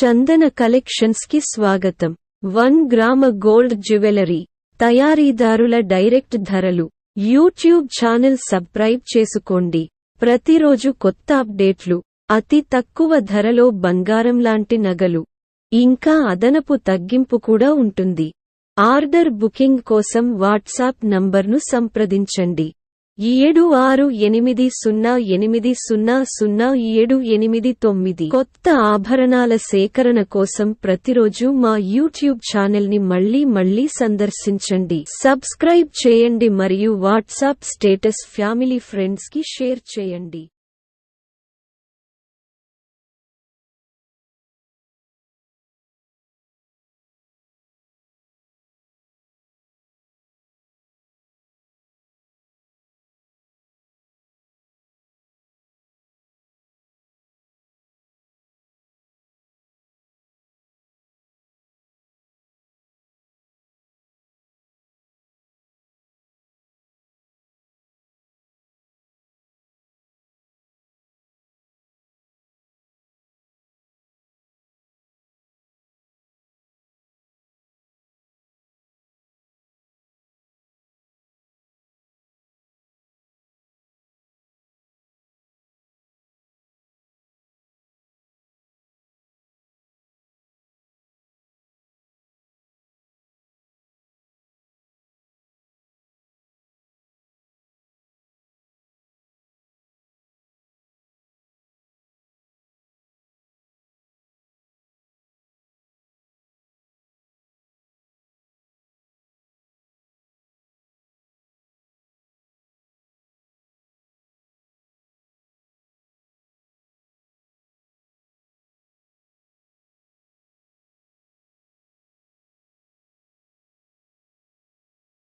చందన collections కి స్వాగతం. 1 గ్రామ గోల్డ్ జ్యువెలరీ తయారీదారుల డైరెక్ట్ ధరలు. యూట్యూబ్ ఛానల్ సబ్స్క్రైబ్ చేసుకోండి. ప్రతిరోజు కొత్త అప్డేట్లు, అతి తక్కువ ధరలో బంగారం లాంటి నగలు, ఇంకా అదనపు తగ్గింపు కూడా ఉంటుంది. ఆర్డర్ బుకింగ్ కోసం వాట్సాప్ నంబర్ను సంప్రదించండి. 7680800789. కొత్త ఆభరణాల సేకరణ కోసం ప్రతిరోజు మా యూట్యూబ్ ఛానల్ని మళ్ళీ సందర్శించండి. సబ్స్క్రైబ్ చేయండి మరియు వాట్సాప్ స్టేటస్ ఫ్యామిలీ ఫ్రెండ్స్ కి షేర్ చేయండి.